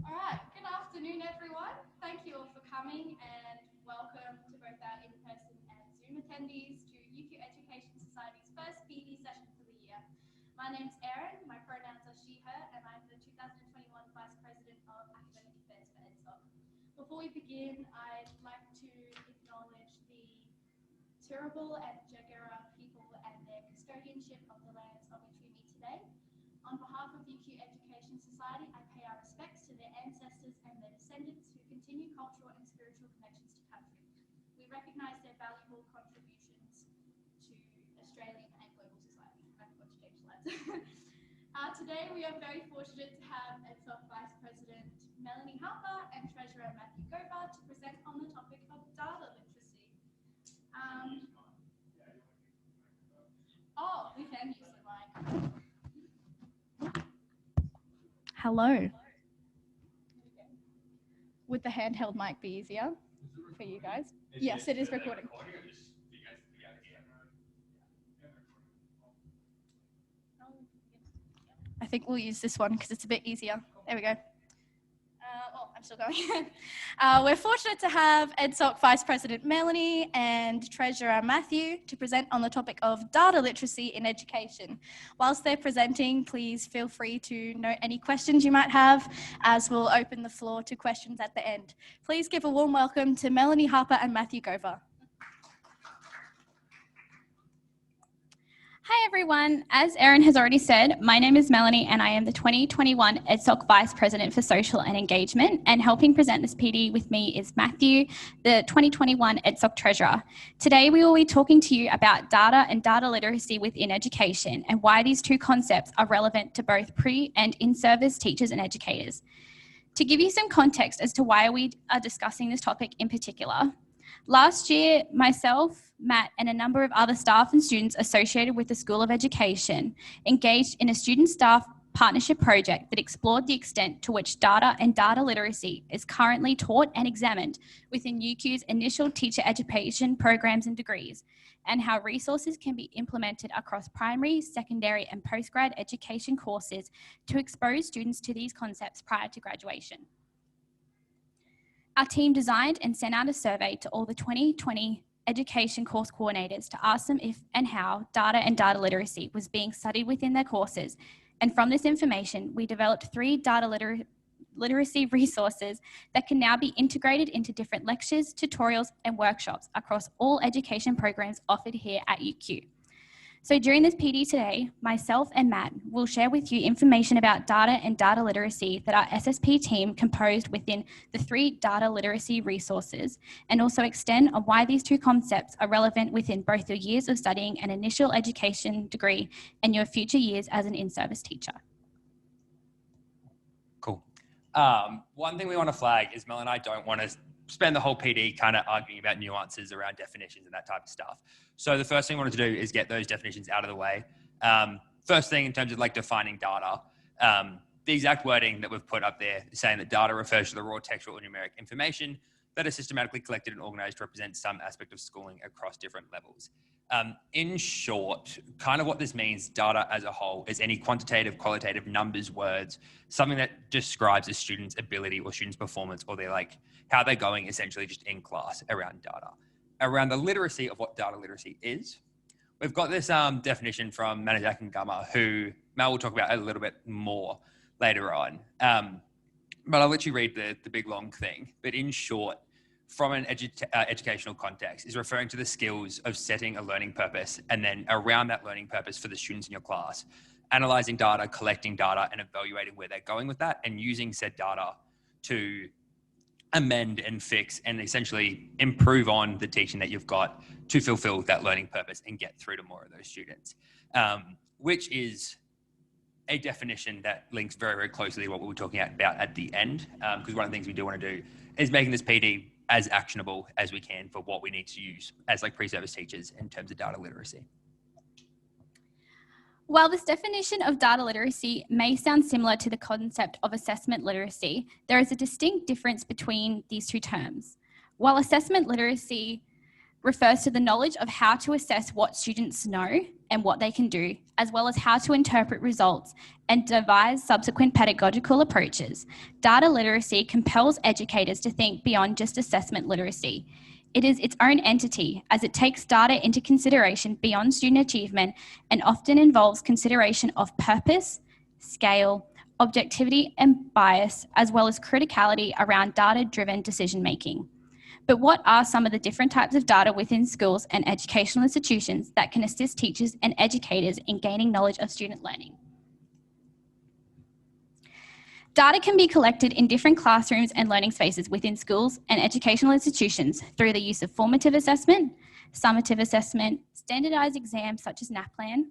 Alright, good afternoon everyone. Thank you all for coming and welcome to both our in-person and Zoom attendees to UQ Education Society's first PD session for the year. My name's Erin, my pronouns are she, her, and I'm the 2021 Vice President of Academic Affairs for EdSoc. Before we begin, I'd like to acknowledge the Turrbal and Jagera people and their custodianship of the lands on which we meet today. On behalf of UQ Education Society, I pay our respects to their ancestors and their descendants who continue cultural and spiritual connections to country. We recognise their valuable contributions to Australian and global society. I forgot to change slides. Today we are very fortunate to have EdSoc Vice President Melanie Harper and Treasurer Matthew Gover to present on the topic of data literacy. We can use the mic. Hello. Would the handheld mic be easier for you guys? Yes, it is recording. I think we'll use this one because it's a bit easier. There we go. I'm still going. We're fortunate to have EdSoc Vice President Melanie and Treasurer Matthew to present on the topic of data literacy in education. Whilst they're presenting, please feel free to note any questions you might have, as we'll open the floor to questions at the end. Please give a warm welcome to Melanie Harper and Matthew Gover. Hi everyone, as Erin has already said, my name is Melanie and I am the 2021 EdSoc Vice President for Social and Engagement, and helping present this PD with me is Matthew, the 2021 EdSoc Treasurer. Today we will be talking to you about data and data literacy within education and why these two concepts are relevant to both pre and in-service teachers and educators. To give you some context as to why we are discussing this topic in particular, last year, myself, Matt, and a number of other staff and students associated with the School of Education engaged in a student-staff partnership project that explored the extent to which data and data literacy is currently taught and examined within UQ's initial teacher education programs and degrees, and how resources can be implemented across primary, secondary, and postgrad education courses to expose students to these concepts prior to graduation. Our team designed and sent out a survey to all the 2020 education course coordinators to ask them if and how data and data literacy was being studied within their courses. And from this information, we developed 3 data literacy resources that can now be integrated into different lectures, tutorials, and workshops across all education programs offered here at UQ. So during this PD today, myself and Matt will share with you information about data and data literacy that our SSP team composed within the 3 data literacy resources, and also extend on why these two concepts are relevant within both your years of studying an initial education degree and your future years as an in-service teacher. Cool. One thing we want to flag is Mel and I don't want to spend the whole PD kind of arguing about nuances around definitions and that type of stuff. So the first thing we wanted to do is get those definitions out of the way. First thing in terms of like defining data, the exact wording that we've put up there is saying that data refers to the raw textual or numeric information that is systematically collected and organized to represent some aspect of schooling across different levels. In short, kind of what this means, data as a whole, is any quantitative, qualitative numbers, words, something that describes a student's ability or student's performance, or they're like how they're going essentially just in class around data. Around the literacy of what data literacy is, we've got this definition from Manajak and Gama, who Mel will talk about a little bit more later on. But I'll let you read the big long thing. But in short, from an educational context, is referring to the skills of setting a learning purpose, and then around that learning purpose for the students in your class, analyzing data, collecting data, and evaluating where they're going with that, and using said data to amend and fix and essentially improve on the teaching that you've got to fulfill that learning purpose and get through to more of those students, which is a definition that links very, very closely to what we were talking about at the end, because one of the things we do want to do is making this PD as actionable as we can for what we need to use as like pre-service teachers in terms of data literacy. While this definition of data literacy may sound similar to the concept of assessment literacy, there is a distinct difference between these two terms. While assessment literacy refers to the knowledge of how to assess what students know, and what they can do, as well as how to interpret results and devise subsequent pedagogical approaches. Data literacy compels educators to think beyond just assessment literacy. It is its own entity, as it takes data into consideration beyond student achievement and often involves consideration of purpose, scale, objectivity, and bias, as well as criticality around data-driven decision-making. But what are some of the different types of data within schools and educational institutions that can assist teachers and educators in gaining knowledge of student learning? Data can be collected in different classrooms and learning spaces within schools and educational institutions through the use of formative assessment, summative assessment, standardised exams such as NAPLAN,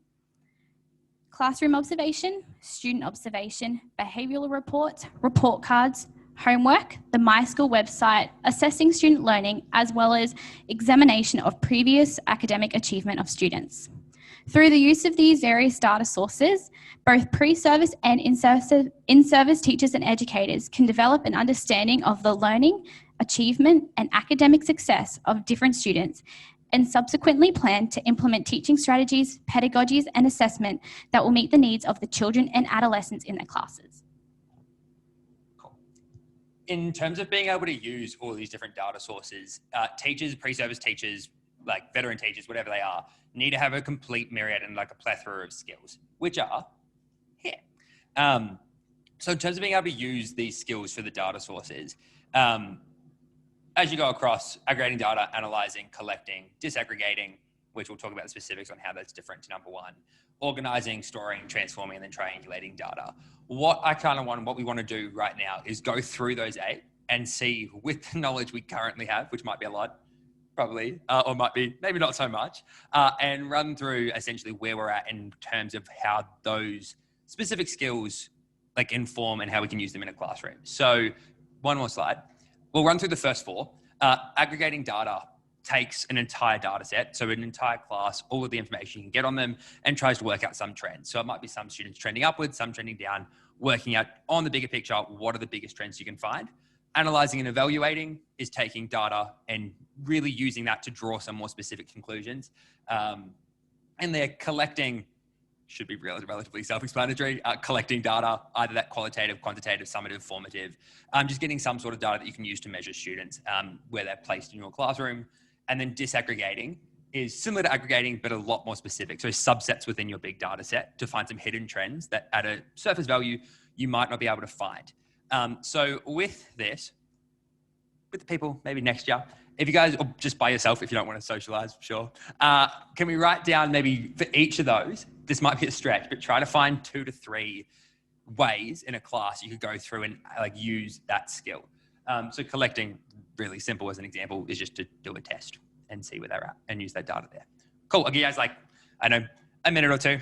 classroom observation, student observation, behavioural reports, report cards, homework, the MySchool website, assessing student learning, as well as examination of previous academic achievement of students. Through the use of these various data sources, both pre-service and in-service teachers and educators can develop an understanding of the learning, achievement, and academic success of different students, and subsequently plan to implement teaching strategies, pedagogies, and assessment that will meet the needs of the children and adolescents in their classes. In terms of being able to use all these different data sources, teachers, pre-service teachers, like veteran teachers, whatever they are, need to have a complete myriad and like a plethora of skills, which are here. So in terms of being able to use these skills for the data sources, as you go across aggregating data, analyzing, collecting, disaggregating, which we'll talk about the specifics on how that's different to number one, organizing, storing, transforming, and then triangulating data. What we want to do right now is go through those 8 and see, with the knowledge we currently have, which might be a lot, probably, or might be maybe not so much, and run through essentially where we're at in terms of how those specific skills like inform and how we can use them in a classroom. So one more slide. We'll run through the first 4. Aggregating data takes an entire data set, so an entire class, all of the information you can get on them, and tries to work out some trends. So it might be some students trending upwards, some trending down, working out on the bigger picture, what are the biggest trends you can find. Analyzing and evaluating is taking data and really using that to draw some more specific conclusions. And they're collecting, should be relatively self-explanatory, collecting data, either that qualitative, quantitative, summative, formative, just getting some sort of data that you can use to measure students where they're placed in your classroom. And then disaggregating is similar to aggregating, but a lot more specific. So subsets within your big data set to find some hidden trends that at a surface value, you might not be able to find. So with this, with the people, maybe next year, if you guys, or just by yourself, if you don't want to socialize, sure. Can we write down maybe for each of those, this might be a stretch, but try to find 2 to 3 ways in a class you could go through and like use that skill. So collecting, really simple as an example, is just to do a test and see where they're at and use that data there. Cool, I'll give you guys like, I know, a minute or 2.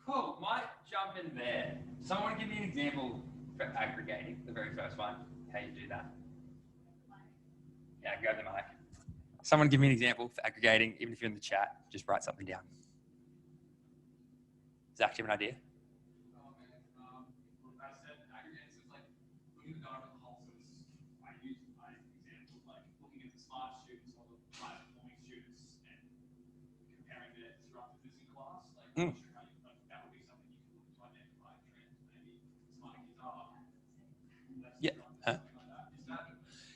Cool, might jump in there. Someone give me an example for aggregating, the very first one, how you do that. Yeah, grab the mic. Someone give me an example for aggregating, even if you're in the chat, just write something down. Zach, do you have an idea? I said aggregating is like looking at the data of the whole source. I use my example like looking at the smart students or the high performing students and comparing their disruptiveness in class. Like, I'm not sure how you, like that would be something you can look to identify trends. Maybe smart kids are less Yeah. disruptive, something like that. Is that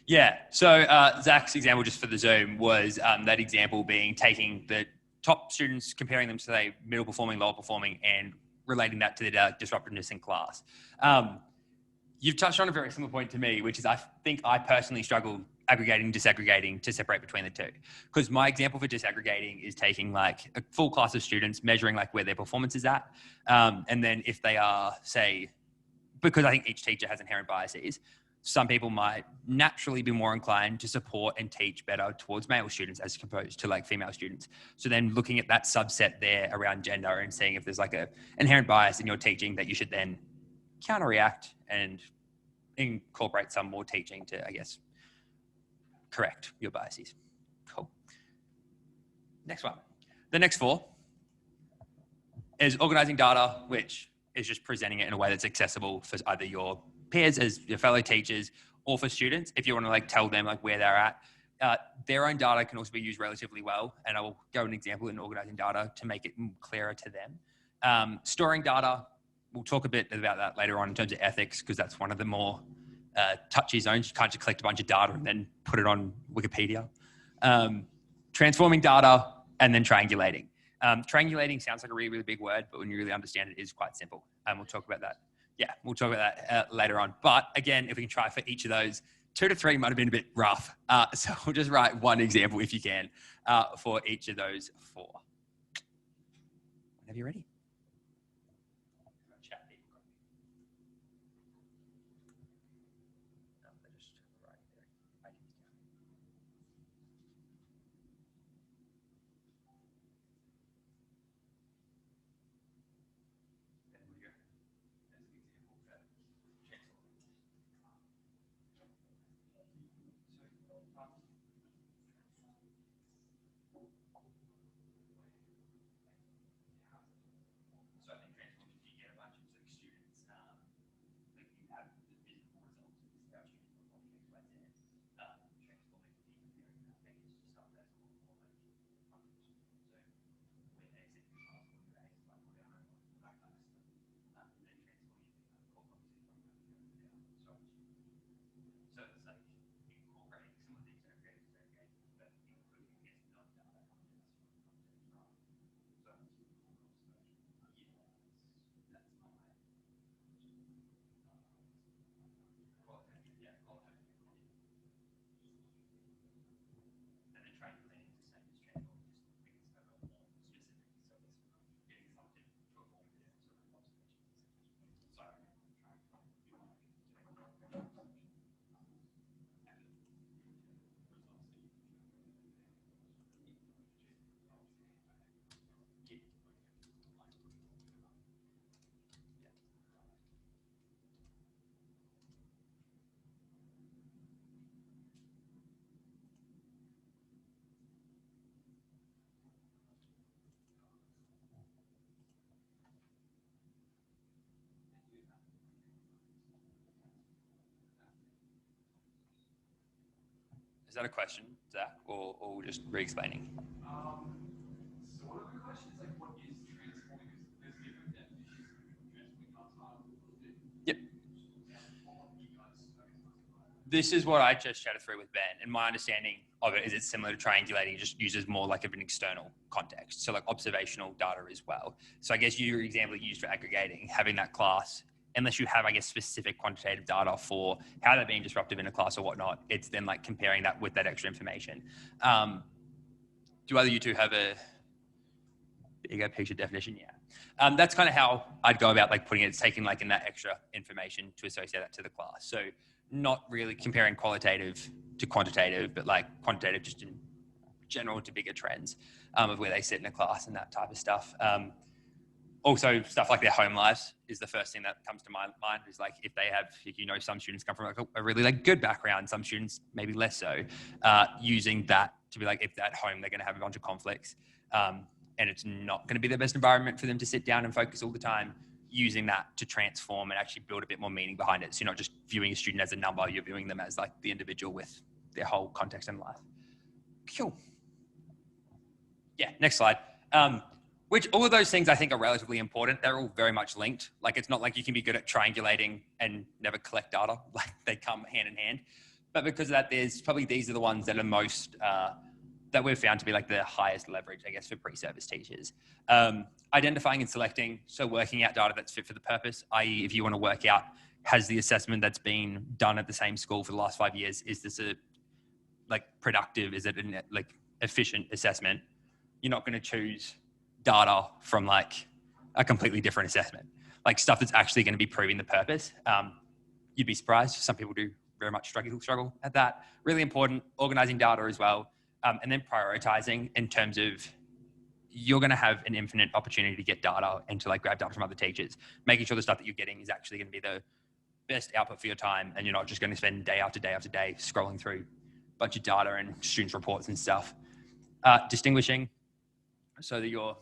Yeah, so Zach's example just for the Zoom was that example being taking the top students, comparing them to say middle performing, lower performing, and relating that to their disruptiveness in class. You've touched on a very similar point to me, which is I think I personally struggle aggregating, disaggregating to separate between the two. Because my example for disaggregating is taking like a full class of students, measuring like where their performance is at. And then if they are, say, because I think each teacher has inherent biases, some people might naturally be more inclined to support and teach better towards male students as opposed to like female students. So then looking at that subset there around gender and seeing if there's like a inherent bias in your teaching that you should then counter-react and incorporate some more teaching to, I guess, correct your biases. Cool. Next one. The next four is organizing data, which is just presenting it in a way that's accessible for either your peers as your fellow teachers or for students. If you want to like tell them like where they're at, their own data can also be used relatively well. And I will go an example in organizing data to make it clearer to them. Storing data, we'll talk a bit about that later on in terms of ethics, because that's one of the more touchy zones. You can't just collect a bunch of data and then put it on Wikipedia. Transforming data and then triangulating. Triangulating sounds like a really, really big word, but when you really understand it, it is quite simple. And we'll talk about that. Yeah, we'll talk about that later on. But again, if we can try for each of those, 2 to 3 might have been a bit rough. So we'll just write one example if you can for each of those 4. Whenever you're ready. Is that a question, Zach, or just re-explaining? sort of a question. It's like what is transforming? Because there's different definitions of transforming data. Yep. This is what I just chatted through with Ben, and my understanding of it is it's similar to triangulating, it just uses more like of an external context, so like observational data as well. So I guess your example you used for aggregating, having that class, unless you have, I guess, specific quantitative data for how they're being disruptive in a class or whatnot, it's then like comparing that with that extra information. Do either you two have a bigger picture definition? Yeah. That's kind of how I'd go about like putting it. It's taking like in that extra information to associate that to the class. So not really comparing qualitative to quantitative, but like quantitative just in general to bigger trends of where they sit in a class and that type of stuff. Also, stuff like their home lives is the first thing that comes to my mind. Is like if they have, some students come from like a really like good background, some students maybe less so. Using that to be like, if at home they're going to have a bunch of conflicts, and it's not going to be the best environment for them to sit down and focus all the time. Using that to transform and actually build a bit more meaning behind it. So you're not just viewing a student as a number, you're viewing them as like the individual with their whole context and life. Cool. Yeah, next slide. Which all of those things I think are relatively important. They're all very much linked. Like it's not like you can be good at triangulating and never collect data. Like they come hand in hand. But because of that, there's probably these are the ones that are most, that we've found to be like the highest leverage, I guess, for pre-service teachers. Identifying and selecting, so working out data that's fit for the purpose, i.e. if you want to work out, has the assessment that's been done at the same school for the last 5 years, is this a like productive, is it a like efficient assessment? You're not going to choose data from like a completely different assessment, like stuff that's actually going to be proving the purpose. You'd be surprised. Some people do very much struggle at that. Really important, organizing data as well. And then prioritizing in terms of you're going to have an infinite opportunity to get data and to like grab data from other teachers, making sure the stuff that you're getting is actually going to be the best output for your time. And you're not just going to spend day after day after day scrolling through a bunch of data and students' reports and stuff. Distinguishing so that you're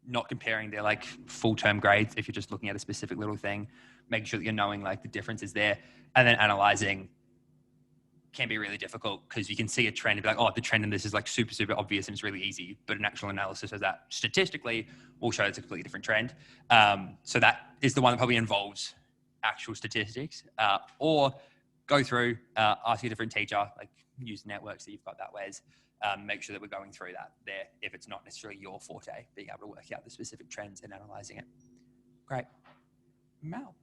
not comparing their like full-term grades if you're just looking at a specific little thing, making sure that you're knowing like the differences there, and then analyzing can be really difficult because you can see a trend and be like, oh, the trend in this is like super, super obvious and it's really easy, but an actual analysis of that statistically will show it's a completely different trend. So that is the one that probably involves actual statistics, or go through, ask a different teacher, like use networks that you've got that ways. Make sure that we're going through that there if it's not necessarily your forte, being able to work out the specific trends and analyzing it. Great. Mel.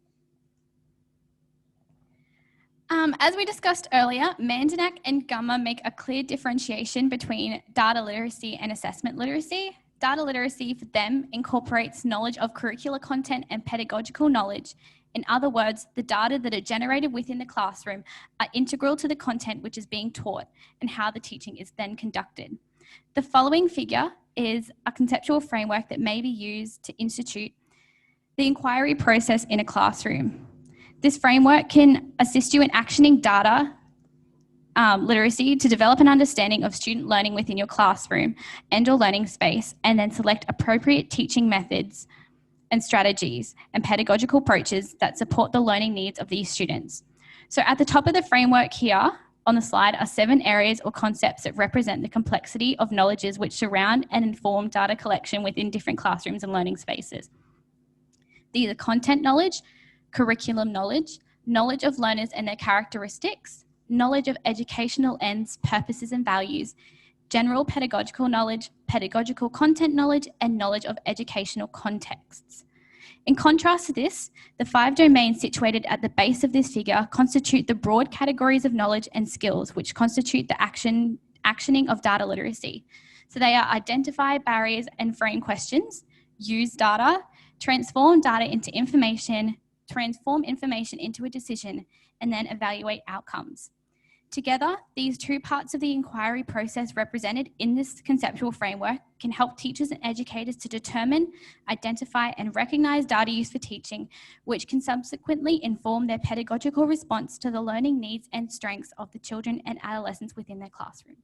As we discussed earlier, Mandanak and Gover make a clear differentiation between data literacy and assessment literacy. Data literacy for them incorporates knowledge of curricular content and pedagogical knowledge. In other words, the data that are generated within the classroom are integral to the content which is being taught and how the teaching is then conducted. The following figure is a conceptual framework that may be used to institute the inquiry process in a classroom. This framework can assist you in actioning data literacy to develop an understanding of student learning within your classroom and your learning space, and then select appropriate teaching methods and strategies and pedagogical approaches that support the learning needs of these students. So at the top of the framework here on the slide are 7 areas or concepts that represent the complexity of knowledges which surround and inform data collection within different classrooms and learning spaces. These are content knowledge, curriculum knowledge, knowledge of learners and their characteristics, knowledge of educational ends, purposes and values, general pedagogical knowledge, pedagogical content knowledge, and knowledge of educational contexts. In contrast to this, the 5 domains situated at the base of this figure constitute the broad categories of knowledge and skills which constitute the actioning of data literacy. So they are identify barriers and frame questions, use data, transform data into information, transform information into a decision, and then evaluate outcomes. Together, these 2 parts of the inquiry process represented in this conceptual framework can help teachers and educators to determine, identify, and recognize data use for teaching, which can subsequently inform their pedagogical response to the learning needs and strengths of the children and adolescents within their classroom.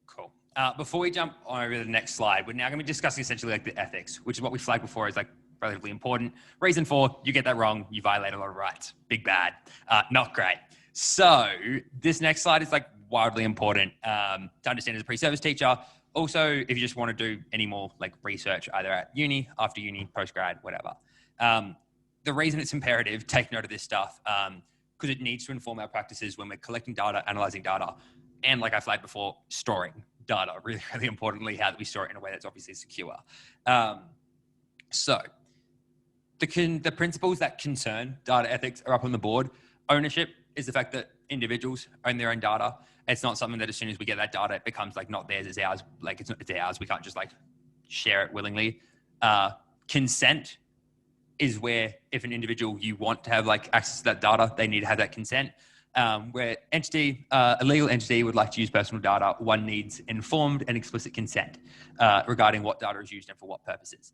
Cool. Before we jump over to the next slide, we're now going to be discussing essentially like the ethics, which is what we flagged before as like relatively important. Reason 4, you get that wrong, you violate a lot of rights. Big bad. Not great. So this next slide is like wildly important to understand as a pre-service teacher. Also, if you just want to do any more like research, either at uni, after uni, post-grad, whatever. The reason it's imperative, take note of this stuff, because it needs to inform our practices when we're collecting data, analyzing data, and like I flagged before, storing data, really, really importantly, how we store it in a way that's obviously secure. So the principles that concern data ethics are up on the board. Ownership is the fact that individuals own their own data. It's not something that as soon as we get that data, it becomes like not theirs, it's ours. Like it's ours. We can't just like share it willingly. Consent is where if an individual you want to have like access to that data, they need to have that consent. where a legal entity would like to use personal data, one needs informed and explicit consent regarding what data is used and for what purposes.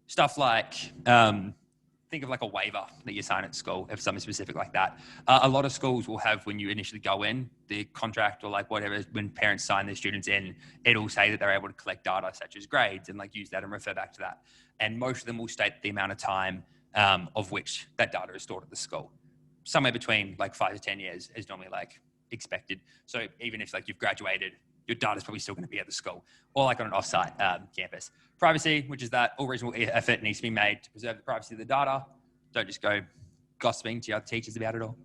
Stuff like, think of like a waiver that you sign at school, if something specific like that. A lot of schools will have, when you initially go in, the contract or like whatever, when parents sign their students in, it'll say that they're able to collect data such as grades and like use that and refer back to that. And most of them will state the amount of time of which that data is stored at the school. Somewhere between like 5 to 10 years is normally like expected. So even if like you've graduated, your data is probably still going to be at the school or like on an offsite campus. Privacy, which is that all reasonable effort needs to be made to preserve the privacy of the data. Don't just go gossiping to your other teachers about it all.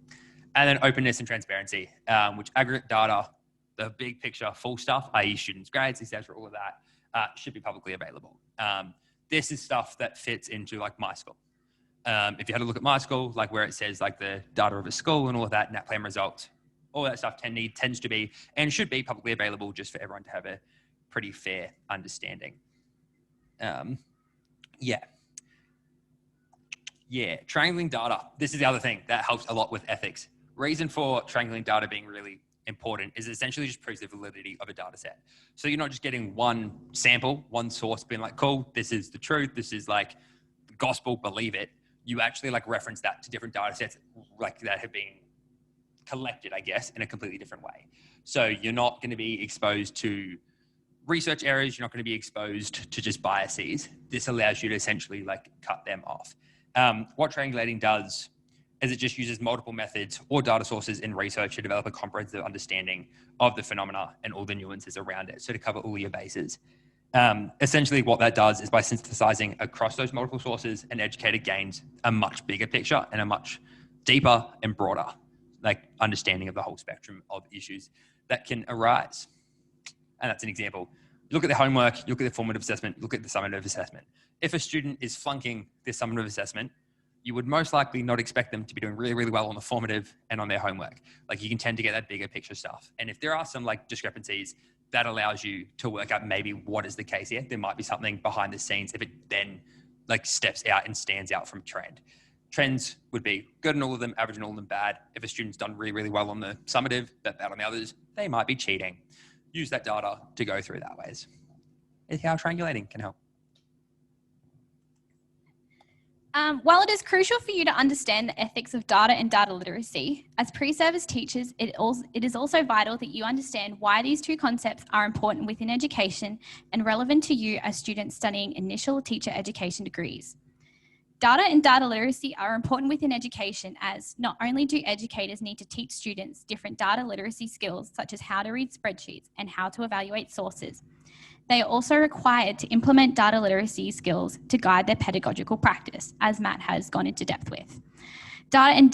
And then openness and transparency, which aggregate data, the big picture, full stuff, i.e. students' grades, etc., all of that should be publicly available. This is stuff that fits into like my school. If you had a look at my school, like where it says like the data of a school and all of that, NAT plan results, all that stuff tends to be and should be publicly available just for everyone to have a pretty fair understanding. Triangulating data. This is the other thing that helps a lot with ethics. Reason for triangulating data being really important is essentially just proves the validity of a data set. So you're not just getting one sample, one source being like, cool, this is the truth, this is like the gospel, believe it. You actually like reference that to different data sets like that have been collected, I guess, in a completely different way. So you're not going to be exposed to research errors. You're not going to be exposed to just biases. This allows you to essentially like cut them off. What triangulating does is it just uses multiple methods or data sources in research to develop a comprehensive understanding of the phenomena and all the nuances around it. So to cover all your bases. Essentially what that does is by synthesizing across those multiple sources, an educator gains a much bigger picture and a much deeper and broader like understanding of the whole spectrum of issues that can arise. And that's an example. Look at the homework, look at the formative assessment, look at the summative assessment. If a student is flunking this summative assessment, you would most likely not expect them to be doing really, really well on the formative and on their homework. Like you can tend to get that bigger picture stuff. And if there are some like discrepancies, that allows you to work out maybe what is the case here. There might be something behind the scenes if it then like steps out and stands out from trend. Trends would be good in all of them, average in all of them, bad. If a student's done really, really well on the summative, but bad on the others, they might be cheating. Use that data to go through that ways. It's how triangulating can help. While it is crucial for you to understand the ethics of data and data literacy, as pre-service teachers, it is also vital that you understand why these two concepts are important within education and relevant to you as students studying initial teacher education degrees. Data and data literacy are important within education as not only do educators need to teach students different data literacy skills such as how to read spreadsheets and how to evaluate sources, they are also required to implement data literacy skills to guide their pedagogical practice, as Matt has gone into depth with. Data and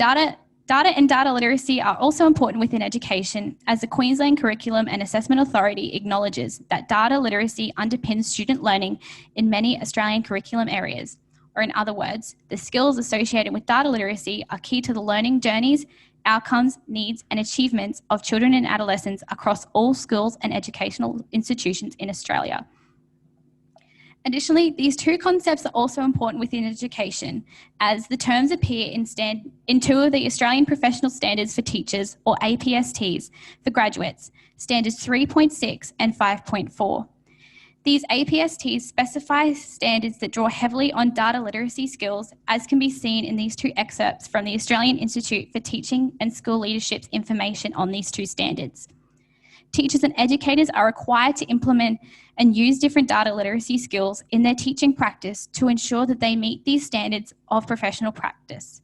data literacy are also important within education as the Queensland Curriculum and Assessment Authority acknowledges that data literacy underpins student learning in many Australian curriculum areas. Or in other words, the skills associated with data literacy are key to the learning journeys, outcomes, needs, and achievements of children and adolescents across all schools and educational institutions in Australia. Additionally, these two concepts are also important within education as the terms appear in two of the Australian Professional Standards for Teachers, or APSTs, for graduates, Standards 3.6 and 5.4. These APSTs specify standards that draw heavily on data literacy skills, as can be seen in these two excerpts from the Australian Institute for Teaching and School Leadership's information on these two standards. Teachers and educators are required to implement and use different data literacy skills in their teaching practice to ensure that they meet these standards of professional practice.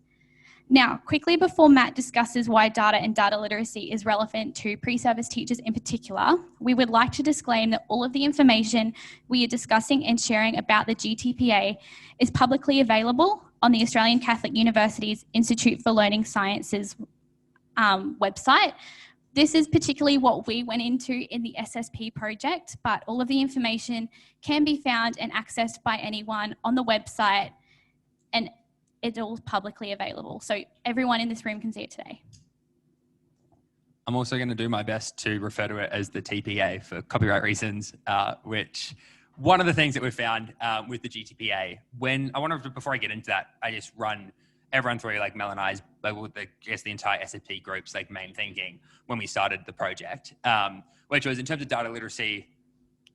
Now, quickly before Matt discusses why data and data literacy is relevant to pre-service teachers in particular, we would like to disclaim that all of the information we are discussing and sharing about the GTPA is publicly available on the Australian Catholic University's Institute for Learning Sciences website. This is particularly what we went into in the SSP project, but all of the information can be found and accessed by anyone on the website, and it's all publicly available. So everyone in this room can see it today. I'm also going to do my best to refer to it as the TPA for copyright reasons, which one of the things that we've found with the GTPA, before I get into that, I just run everyone through like Mel and I's, like, I guess the entire SFP group's like main thinking when we started the project, which was in terms of data literacy,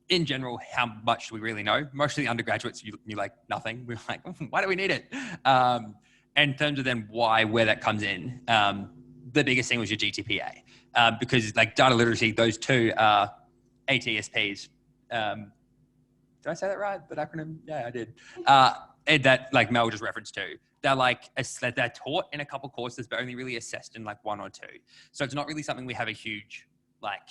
in general, how much do we really know? Most of the undergraduates knew like nothing. We were like, why do we need it? And in terms of then where that comes in, the biggest thing was your GTPA, because like data literacy, those two are ATSPs. Did I say that right? That acronym? Yeah, I did. And that like Mel just referenced to. They're like, they're taught in a couple courses, but only really assessed in like one or two. So it's not really something we have a huge like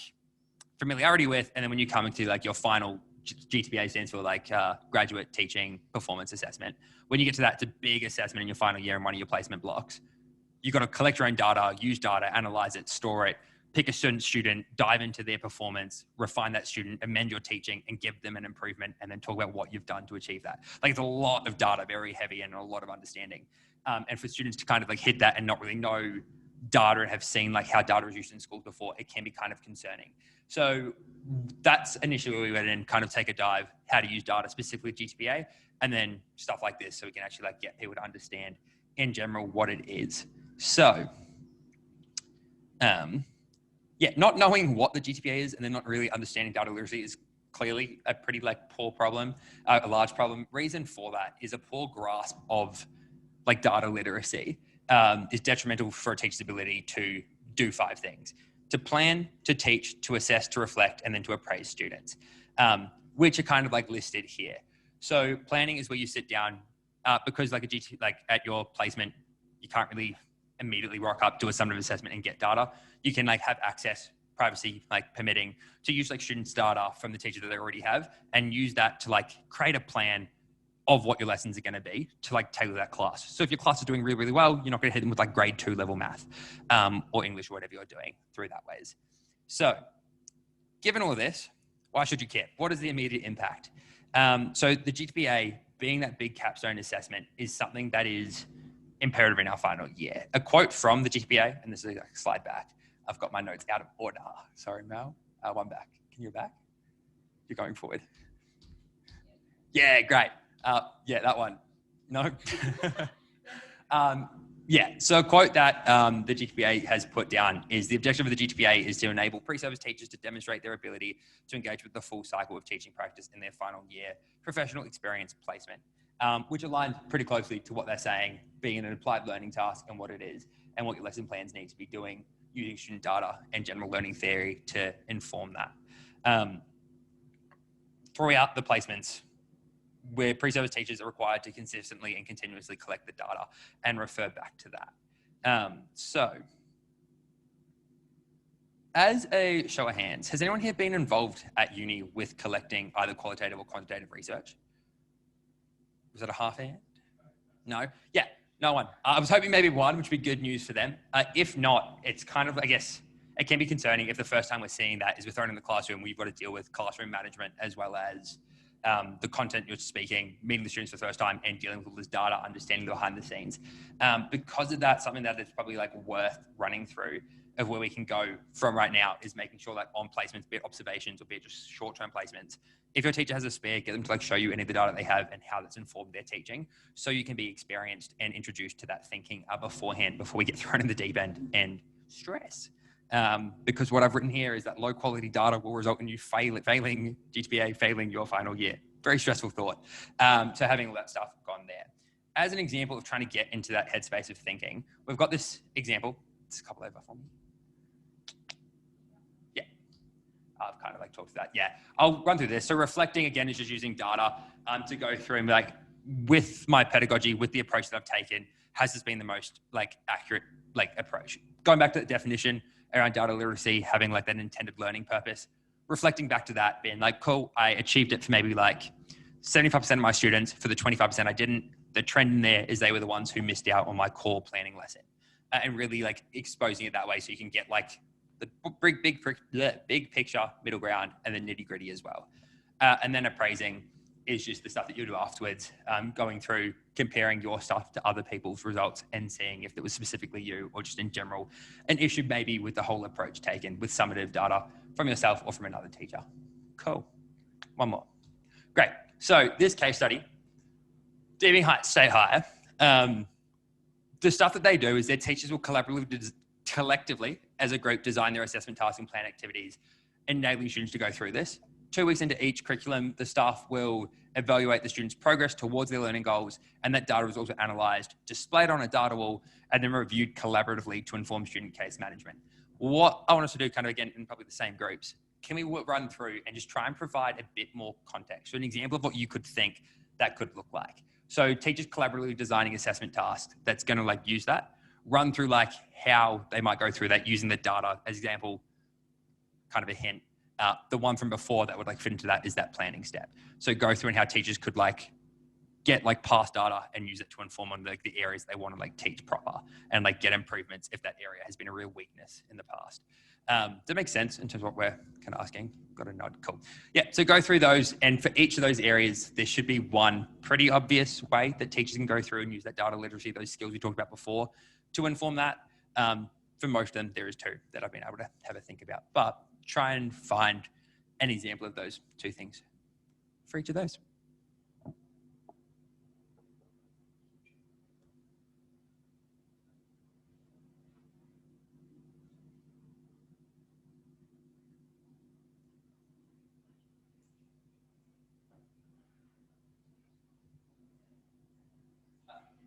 familiarity with. And then when you come into like your final, GTPA stands for like graduate teaching performance assessment. When you get to that, it's a big assessment in your final year in one of your placement blocks. You've got to collect your own data, use data, analyze it, store it, pick a certain student, dive into their performance, refine that student, amend your teaching, and give them an improvement, and then talk about what you've done to achieve that. Like, it's a lot of data, very heavy, and a lot of understanding. And for students to kind of like hit that and not really know data and have seen like how data is used in schools before, it can be kind of concerning. So that's initially where we went in, kind of take a dive, how to use data, specifically GTPA, and then stuff like this, so we can actually like get people to understand in general what it is. So, yeah, not knowing what the GTPA is and then not really understanding data literacy is clearly a pretty like poor problem, a large problem. Reason for that is a poor grasp of like data literacy is detrimental for a teacher's ability to do 5 things: to plan, to teach, to assess, to reflect, and then to appraise students, which are kind of like listed here. So planning is where you sit down because like like at your placement, you can't really immediately rock up to a summative assessment and get data. You can like have access, privacy like permitting, to use like students' data from the teacher that they already have and use that to like create a plan of what your lessons are going to be to like tailor that class. So if your class is doing really, really well, you're not going to hit them with like grade 2 level math or English or whatever you're doing through that ways. So given all of this, why should you care? What is the immediate impact? So the GTPA, being that big capstone assessment, is something that is imperative in our final year. A quote from the GTPA, and this is a slide back. I've got my notes out of order. Sorry, Mel. One back. Can you back? You're going forward. Yeah, great. Yeah, that one. No. Yeah, so a quote that the GTPA has put down is: the objective of the GTPA is to enable pre-service teachers to demonstrate their ability to engage with the full cycle of teaching practice in their final year professional experience placement, which aligns pretty closely to what they're saying, being an applied learning task and what it is, and what your lesson plans need to be doing, using student data and general learning theory to inform that. Throughout the placements, where pre-service teachers are required to consistently and continuously collect the data and refer back to that. So, as a show of hands, has anyone here been involved at uni with collecting either qualitative or quantitative research? Was that a half hand? No? Yeah, no one. I was hoping maybe one, which would be good news for them. If not, it's kind of, I guess, it can be concerning if the first time we're seeing that is we're thrown in the classroom, we've got to deal with classroom management as well as the content you're speaking, meeting the students for the first time and dealing with all this data, understanding the behind the scenes. Because of that, something that is probably like worth running through of where we can go from right now is making sure that on placements, be it observations or be it just short-term placements, if your teacher has a spare, get them to like show you any of the data they have and how that's informed their teaching, so you can be experienced and introduced to that thinking beforehand before we get thrown in the deep end and stress. Because what I've written here is that low quality data will result in you failing GTPA, failing your final year. Very stressful thought. So having all that stuff gone there. As an example of trying to get into that headspace of thinking, we've got this example. It's a couple over for me. Yeah, I've kind of like talked to that. Yeah, I'll run through this. So reflecting again is just using data to go through and be like, with my pedagogy, with the approach that I've taken, has this been the most like accurate like approach? Going back to the definition around data literacy, having like that intended learning purpose, reflecting back to that, being like, cool, I achieved it for maybe like 75% of my students. For the 25% I didn't, the trend in there is they were the ones who missed out on my core planning lesson, and really like exposing it that way so you can get like the big picture, middle ground, and the nitty gritty as well. And then appraising is just the stuff that you do afterwards, going through, comparing your stuff to other people's results and seeing if it was specifically you or just in general an issue maybe with the whole approach taken with summative data from yourself or from another teacher. Cool. One more. Great. So this case study, Deeping Heights State High, the stuff that they do is their teachers will collectively, as a group, design their assessment tasks and plan activities, enabling students to go through this. 2 weeks into each curriculum, the staff will evaluate the students' progress towards their learning goals, and that data is also analysed, displayed on a data wall, and then reviewed collaboratively to inform student case management. What I want us to do, kind of again, in probably the same groups, can we run through and just try and provide a bit more context? So an example of what you could think that could look like. So teachers collaboratively designing assessment tasks that's going to like use that, run through like how they might go through that using the data as example, kind of a hint. The one from before that would like fit into that is that planning step. So go through and how teachers could like get like past data and use it to inform on like the areas they want to like teach proper and like get improvements if that area has been a real weakness in the past. Does that make sense in terms of what we're kind of asking? Got a nod, cool. Yeah, so go through those, and for each of those areas, there should be one pretty obvious way that teachers can go through and use that data literacy, those skills we talked about before, to inform that. For most of them, there is two that I've been able to have a think about, but try and find an example of those two things for each of those.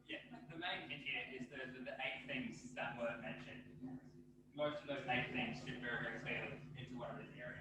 Yeah, the main hint here is the 8 things that were mentioned. Most of those 8 things fit very, very clearly into one of these areas.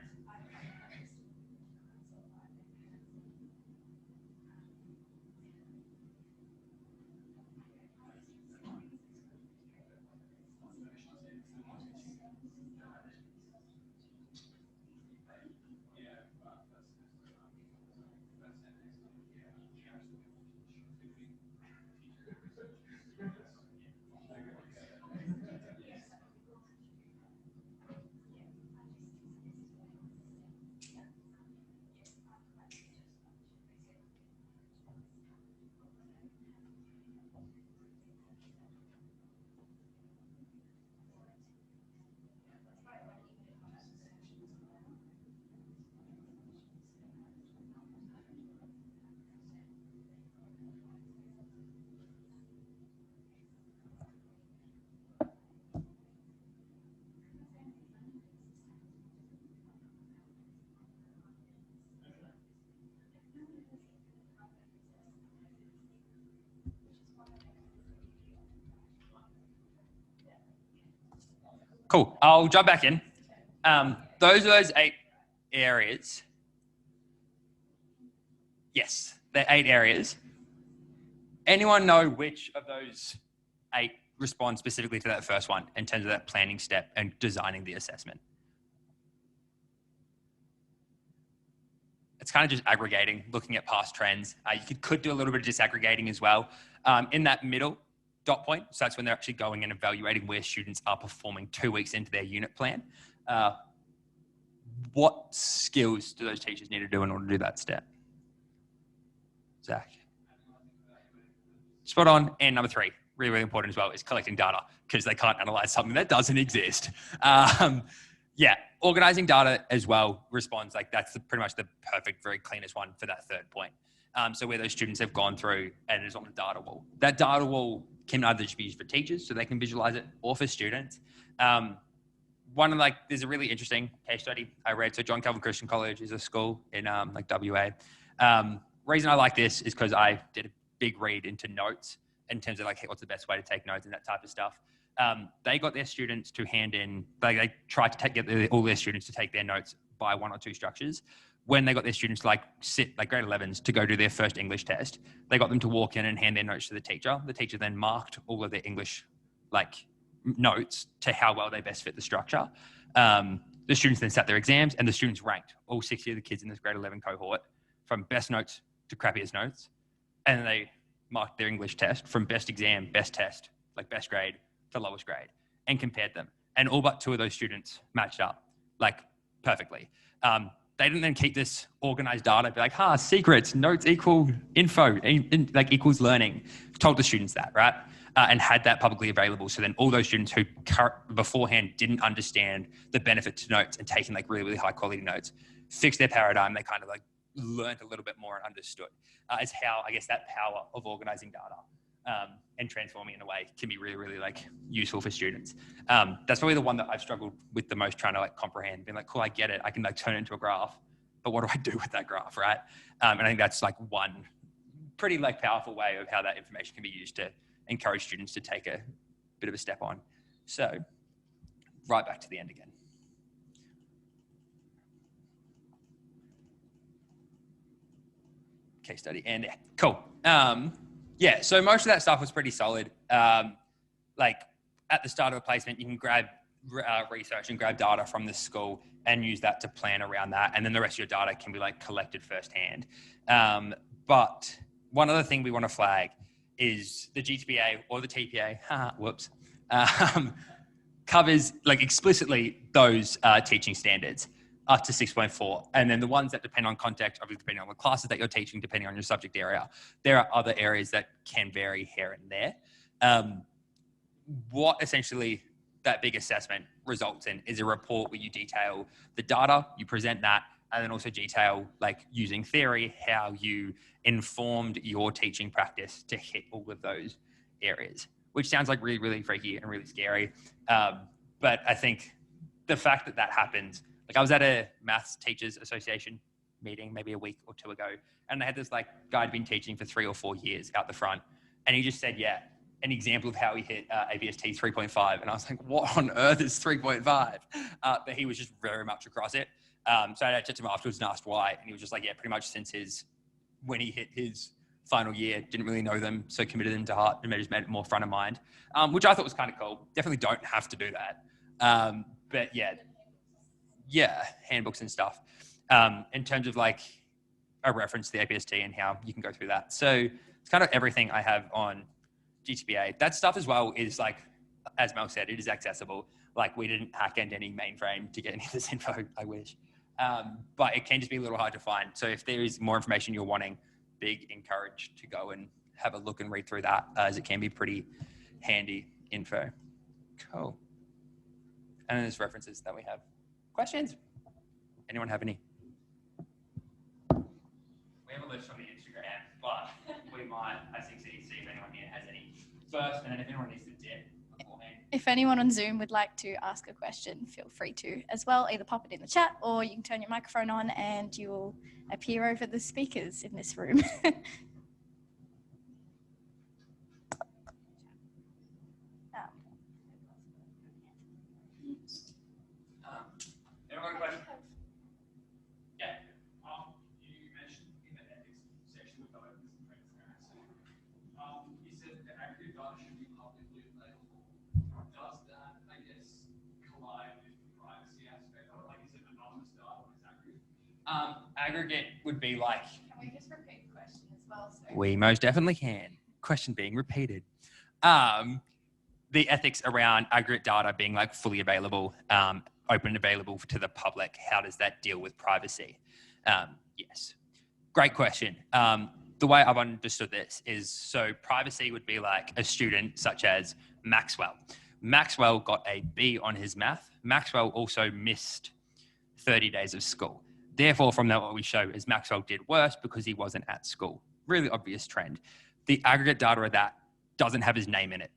Cool. I'll jump back in. Those are those 8 areas. Yes, they're 8 areas. Anyone know which of those 8 respond specifically to that first one in terms of that planning step and designing the assessment? It's kind of just aggregating, looking at past trends. You could do a little bit of disaggregating as well. In that middle dot point, so that's when they're actually going and evaluating where students are performing 2 weeks into their unit plan. What skills do those teachers need to do in order to do that step? Zach? Spot on. And number 3, really, really important as well, is collecting data, because they can't analyze something that doesn't exist. Yeah, organizing data as well responds, like that's pretty much the perfect, very cleanest one for that 3rd point. So where those students have gone through and it is on the data wall. That data wall can either just be used for teachers so they can visualize it, or for students. There's a really interesting case study I read. So John Calvin Christian College is a school in like WA. Reason I like this is because I did a big read into notes in terms of like, hey, what's the best way to take notes and that type of stuff. They got their students to hand in, they tried to get all their students to take their notes by 1 or 2 structures. When they got their students like grade 11s to go do their first English test, they got them to walk in and hand their notes to the teacher. The teacher then marked all of their English like notes to how well they best fit the structure. The students then sat their exams, and the students ranked all 60 of the kids in this grade 11 cohort from best notes to crappiest notes. And then they marked their English test from best exam, best test, like best grade to lowest grade, and compared them. And all but 2 of those students matched up like perfectly. They didn't then keep this organized data, be like, secrets, notes equal info, like equals learning. Told the students that, right? And had that publicly available. So then all those students who beforehand didn't understand the benefit to notes and taking like really, really high quality notes, fixed their paradigm. They kind of like learned a little bit more and understood. Is how, I guess, that power of organizing data and transforming in a way can be really, really like useful for students. That's probably the one that I've struggled with the most, trying to like comprehend, being like, cool, I get it. I can like turn it into a graph, but what do I do with that graph, right? And I think that's like one pretty like powerful way of how that information can be used to encourage students to take a bit of a step on. So right back to the end again. Case study and yeah, cool. Yeah, so most of that stuff was pretty solid. Like at the start of a placement, you can grab research and grab data from the school and use that to plan around that. And then the rest of your data can be like collected firsthand. But one other thing we want to flag is the GTPA or the TPA, whoops, covers like explicitly those teaching standards up to 6.4. And then the ones that depend on context, obviously depending on the classes that you're teaching, depending on your subject area, there are other areas that can vary here and there. What essentially that big assessment results in is a report where you detail the data, you present that, and then also detail like using theory, how you informed your teaching practice to hit all of those areas, which sounds like really, really freaky and really scary. But I think the fact that that happens, like I was at a maths teachers association meeting maybe a week or two ago, and they had this like guy who'd been teaching for 3 or 4 years out the front, and he just said, yeah, an example of how he hit ABST 3.5. And I was like, what on earth is 3.5? But he was just very much across it. So I checked him afterwards and asked why. And he was just like, yeah, pretty much since when he hit his final year, didn't really know them, so committed them to heart and just made it more front of mind, which I thought was kind of cool. Definitely don't have to do that. But yeah, handbooks and stuff. In terms of like a reference to the APST and how you can go through that. So it's kind of everything I have on GTPA. That stuff as well is like, as Mel said, it is accessible. Like we didn't hack into any mainframe to get any of this info, I wish. But it can just be a little hard to find. So if there is more information you're wanting, big encouraged to go and have a look and read through that, as it can be pretty handy info. Cool. And then there's references that we have. Questions? Anyone have any? We have a list from the Instagram, but we might, as you see if anyone here has any first, and then if anyone needs to dip beforehand. If anyone on Zoom would like to ask a question, feel free to as well. Either pop it in the chat or you can turn your microphone on and you will appear over the speakers in this room. Anyone got a question? Yeah. You mentioned in the ethics section with openness and transparency, you said the aggregate data should be publicly available. Does that, I guess, collide with the privacy aspect of it? Like, is it anonymous data or is aggregate? Aggregate would be like. Can we just repeat the question as well? So We most definitely can. Question being repeated. The ethics around aggregate data being like fully available, open and available to the public. How does that deal with privacy? Yes, great question. The way I've understood this is, so privacy would be like a student such as Maxwell. Maxwell got a B on his math. Maxwell also missed 30 days of school. Therefore, from that, what we show is Maxwell did worse because he wasn't at school. Really obvious trend. The aggregate data of that doesn't have his name in it.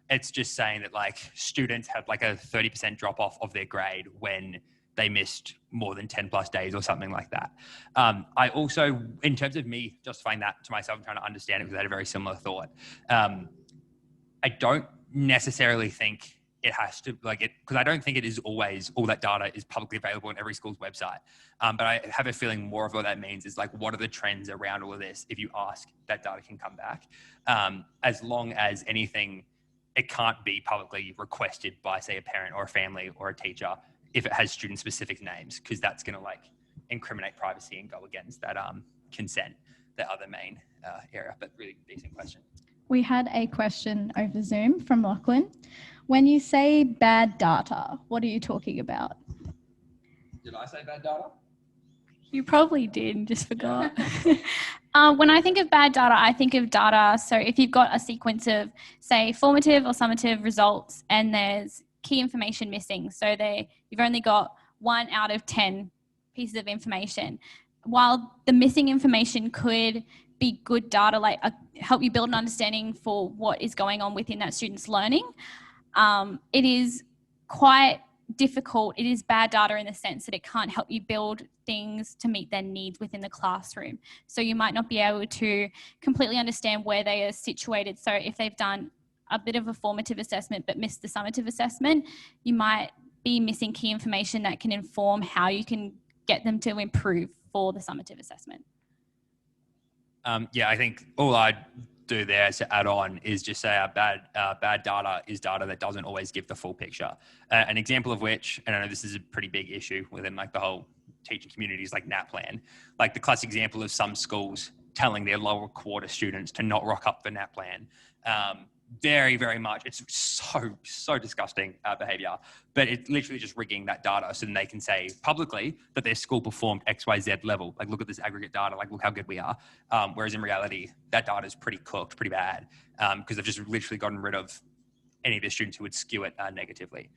It's just saying that like students had like a 30% drop off of their grade when they missed more than 10 plus days or something like that. I also, in terms of me justifying that to myself and trying to understand it, because I had a very similar thought. I don't necessarily think it has to like it, because I don't think it is always all that data is publicly available on every school's website. But I have a feeling more of what that means is like, what are the trends around all of this? If you ask, that data can come back. As long as anything, it can't be publicly requested by, say, a parent or a family or a teacher if it has student-specific names, because that's going to like incriminate privacy and go against that consent, the other main area. But really decent question. We had a question over Zoom from Lachlan. When you say bad data, what are you talking about? Did I say bad data? You probably did and just forgot. When I think of bad data, I think of data. So if you've got a sequence of, say, formative or summative results and there's key information missing. So you've only got 1 out of 10 pieces of information. While the missing information could be good data, like help you build an understanding for what is going on within that student's learning. It is quite difficult. It is bad data in the sense that it can't help you build things to meet their needs within the classroom. So you might not be able to completely understand where they are situated. So if they've done a bit of a formative assessment but missed the summative assessment, you might be missing key information that can inform how you can get them to improve for the summative assessment. Yeah, I think all I'd do there to add on is just say bad data is data that doesn't always give the full picture. An example of which, and I know this is a pretty big issue within like the whole teaching community, is like NAPLAN. Like the classic example of some schools telling their lower quarter students to not rock up for NAPLAN. Very, very much. It's so disgusting behavior, but it's literally just rigging that data so then they can say publicly that their school performed XYZ level. Like, look at this aggregate data. Like, look how good we are. Whereas in reality, that data is pretty cooked, pretty bad, because they've just literally gotten rid of any of their students who would skew it negatively.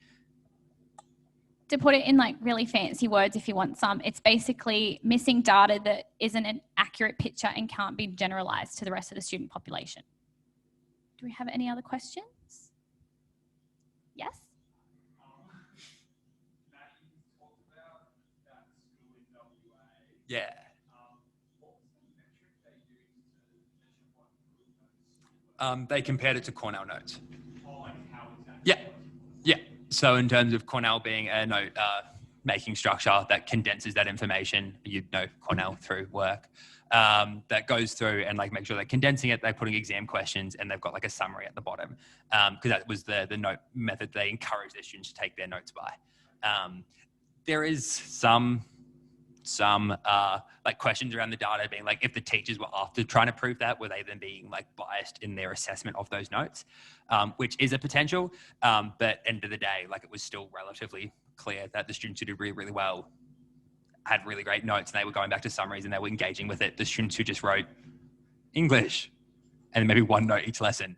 To put it in like really fancy words, if you want some, it's basically missing data that isn't an accurate picture and can't be generalized to the rest of the student population. Do we have any other questions? Yes? Yeah. They compared it to Cornell Notes. Yeah. So in terms of Cornell being a note making structure that condenses that information, you know Cornell through work, that goes through and like make sure they're condensing it, they're putting exam questions, and they've got like a summary at the bottom, because that was the note method they encourage their students to take their notes by. There is some like questions around the data being like, if the teachers were after trying to prove that, were they then being like biased in their assessment of those notes, which is a potential, but end of the day, like it was still relatively clear that the students who did really, really well had really great notes and they were going back to summaries and they were engaging with it. The students who just wrote English and maybe one note each lesson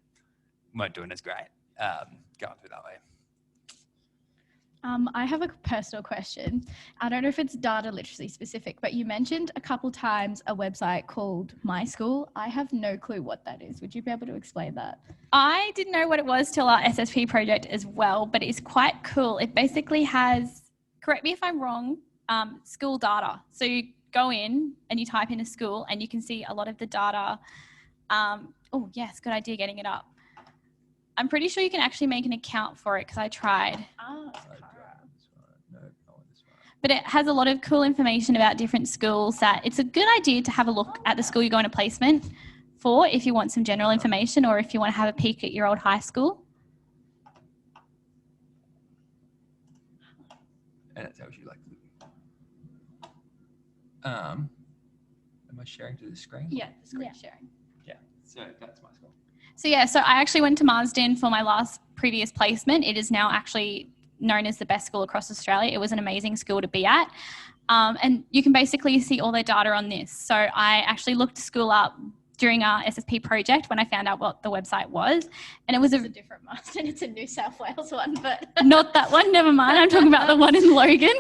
weren't doing as great, going through that way. I have a personal question. I don't know if it's data literacy specific, but you mentioned a couple times a website called My School. I have no clue what that is. Would you be able to explain that? I didn't know what it was till our SSP project as well, but it's quite cool. It basically has, correct me if I'm wrong, school data. So you go in and you type in a school and you can see a lot of the data. Oh yes, good idea getting it up. I'm pretty sure you can actually make an account for it because I tried. But it has a lot of cool information about different schools that it's a good idea to have a look at the school you're going to placement for if you want some general information or if you want to have a peek at your old high school. And it tells you like, am I sharing to the screen? Yeah, the screen sharing. Yeah, so that's my school. So yeah, so I actually went to Marsden for my last previous placement. It is now actually known as the best school across Australia. It was an amazing school to be at. And you can basically see all their data on this. So I actually looked the school up during our SSP project when I found out what the website was. And it was a different Marsden. It's a New South Wales one, but... Not that one, never mind. I'm talking about the one in Logan.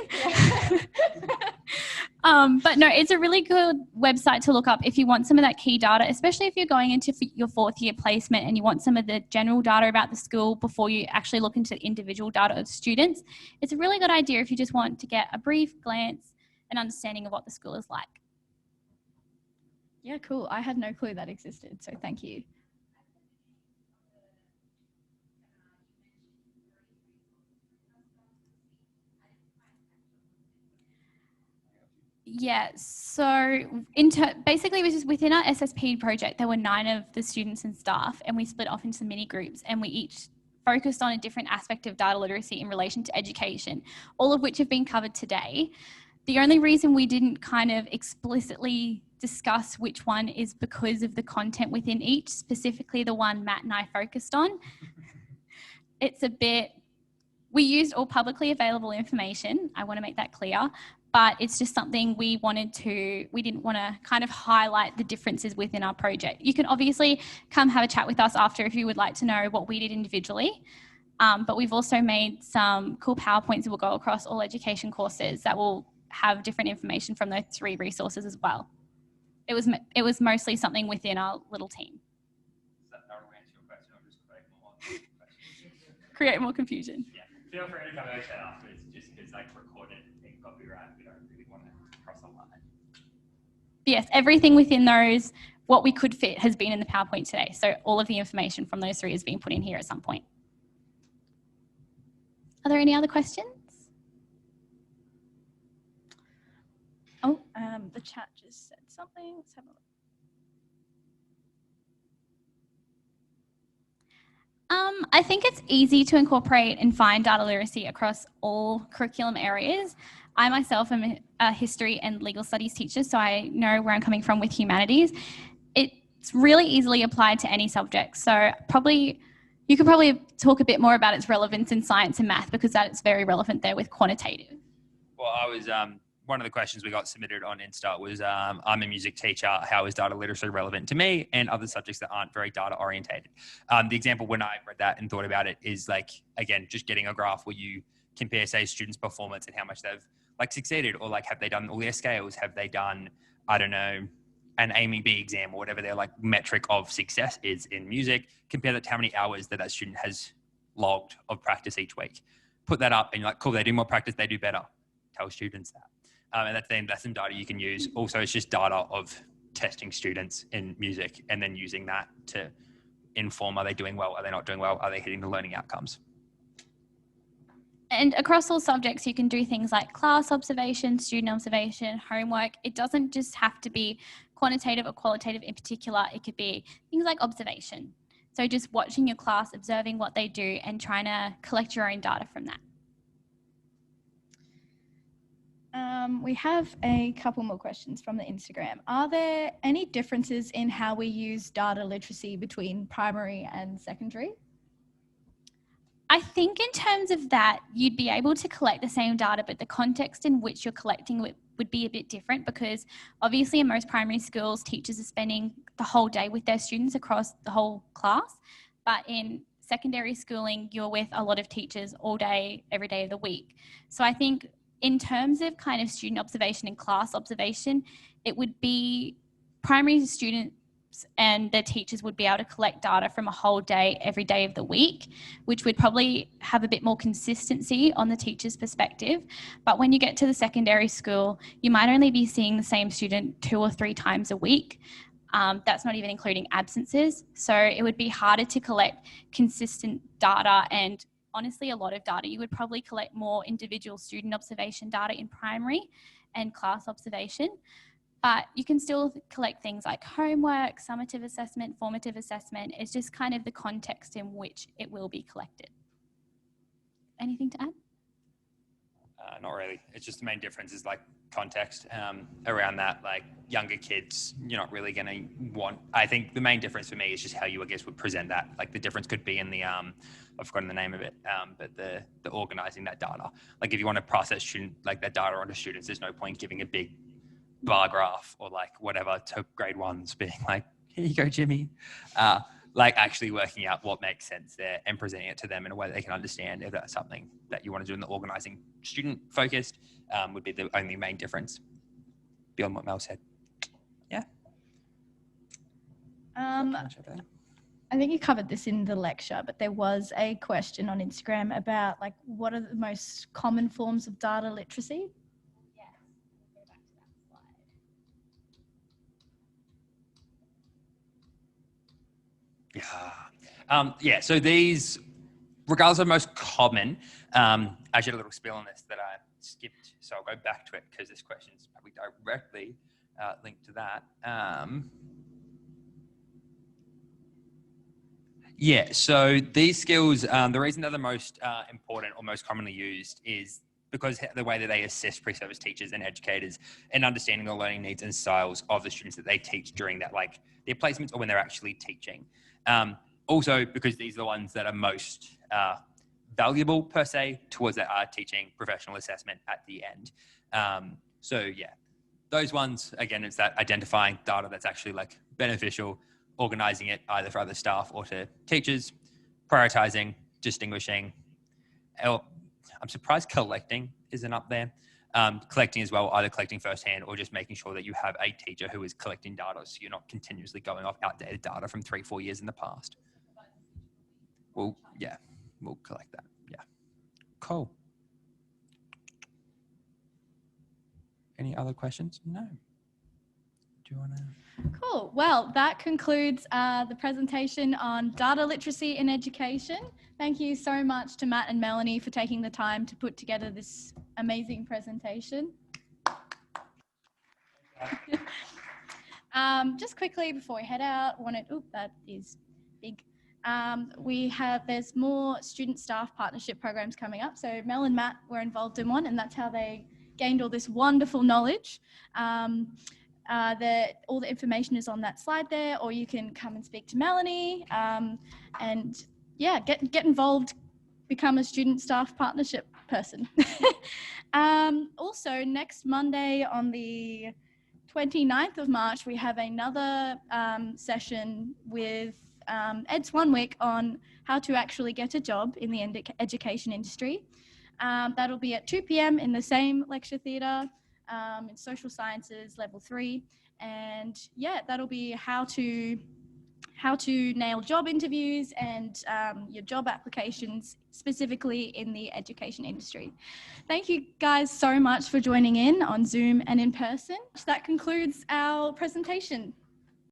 But no, it's a really good website to look up if you want some of that key data, especially if you're going into your fourth year placement and you want some of the general data about the school before you actually look into individual data of students. It's a really good idea if you just want to get a brief glance and understanding of what the school is like. Yeah, cool. I had no clue that existed, so thank you. Yeah, so basically within our SSP project, there were 9 of the students and staff, and we split off into mini groups, and we each focused on a different aspect of data literacy in relation to education, all of which have been covered today. The only reason we didn't kind of explicitly discuss which one is because of the content within each, specifically the one Matt and I focused on. It's a bit, we used all publicly available information, I want to make that clear, but it's just something we didn't want to kind of highlight the differences within our project. You can obviously come have a chat with us after if you would like to know what we did individually, but we've also made some cool PowerPoints that will go across all education courses that will have different information from those 3 resources as well. it was mostly something within our little team. Does that not answer your question? I'll just create more questions. Create more confusion. Yeah. Feel free to come over that afterwards, just because like recorded and copyright, we don't really want to cross the line. Yes, everything within those, what we could fit, has been in the PowerPoint today. So all of the information from those three is being put in here at some point. Are there any other questions? Oh, the chat just said something. Let's have a look. I think it's easy to incorporate and find data literacy across all curriculum areas. I myself am a history and legal studies teacher, so I know where I'm coming from with humanities. It's really easily applied to any subject. So you could probably talk a bit more about its relevance in science and math, because that is very relevant there with quantitative. Well, I was one of the questions we got submitted on Insta was, I'm a music teacher. How is data literacy relevant to me and other subjects that aren't very data orientated? The example when I read that and thought about it is like, again, just getting a graph where you compare, say, students' performance and how much they've like succeeded, or like, have they done all their scales? Have they done, I don't know, an Amy B exam or whatever their like metric of success is in music, compare that to how many hours that student has logged of practice each week. Put that up and you're like, cool, they do more practice, they do better. Tell students that. And that's some data you can use. Also, it's just data of testing students in music and then using that to inform, are they doing well? Are they not doing well? Are they hitting the learning outcomes? And across all subjects, you can do things like class observation, student observation, homework. It doesn't just have to be quantitative or qualitative in particular. It could be things like observation. So just watching your class, observing what they do and trying to collect your own data from that. We have a couple more questions from the Instagram. Are there any differences in how we use data literacy between primary and secondary? I think in terms of that, you'd be able to collect the same data, but the context in which you're collecting it would be a bit different, because obviously in most primary schools, teachers are spending the whole day with their students across the whole class. But in secondary schooling, you're with a lot of teachers all day, every day of the week. So I think in terms of kind of student observation and class observation, it would be primary students and their teachers would be able to collect data from a whole day, every day of the week, which would probably have a bit more consistency on the teacher's perspective. But when you get to the secondary school, you might only be seeing the same student 2 or 3 times a week. That's not even including absences. So it would be harder to collect consistent data, and honestly, a lot of data. You would probably collect more individual student observation data in primary and class observation. But you can still collect things like homework, summative assessment, formative assessment. It's just kind of the context in which it will be collected. Anything to add? Not really. It's just the main difference is like context around that. Like younger kids, you're not really going to want. I think the main difference for me is just how you, I guess, would present that. Like the difference could be in the I've forgotten the name of it, but the organizing that data. Like if you want to process student like that data onto students, there's no point giving a big bar graph or like whatever to grade ones being like, here you go, Jimmy. Like actually working out what makes sense there and presenting it to them in a way that they can understand. If that's something that you want to do in the organizing student focused, would be the only main difference beyond what Mel said. Yeah. I think you covered this in the lecture, but there was a question on Instagram about like, what are the most common forms of data literacy? Yeah. So these, regardless of most common, I actually had a little spiel on this that I skipped, so I'll go back to it because this question is probably directly linked to that. Yeah, so these skills, the reason they're the most important or most commonly used is because the way that they assess pre-service teachers and educators and understanding the learning needs and styles of the students that they teach during that, like their placements or when they're actually teaching. Also, because these are the ones that are most valuable per se towards that teaching professional assessment at the end. So yeah, those ones, again, it's that identifying data that's actually like beneficial, organizing it either for other staff or to teachers, prioritizing, distinguishing. I'm surprised collecting isn't up there. collecting as well, either collecting firsthand or just making sure that you have a teacher who is collecting data so you're not continuously going off outdated data from 3-4 years in the past. Well, yeah, we'll collect that. Yeah. Cool. Any other questions? No. Do you want to? Cool. Well, that concludes the presentation on data literacy in education. Thank you so much to Matt and Melanie for taking the time to put together this amazing presentation. Just quickly before we head out, that is big. There's more student staff partnership programs coming up. So Mel and Matt were involved in one, and that's how they gained all this wonderful knowledge. All the information is on that slide there, or you can come and speak to Melanie, and yeah, get involved, become a student staff partnership person. Also, next Monday on the 29th of March, we have another session with Ed's 1 week on how to actually get a job in the education industry. That'll be at 2 p.m. in the same lecture theatre. In social sciences level 3, and yeah, that'll be how to nail job interviews and your job applications specifically in the education industry. Thank you guys so much for joining in on Zoom and in person. That concludes our presentation.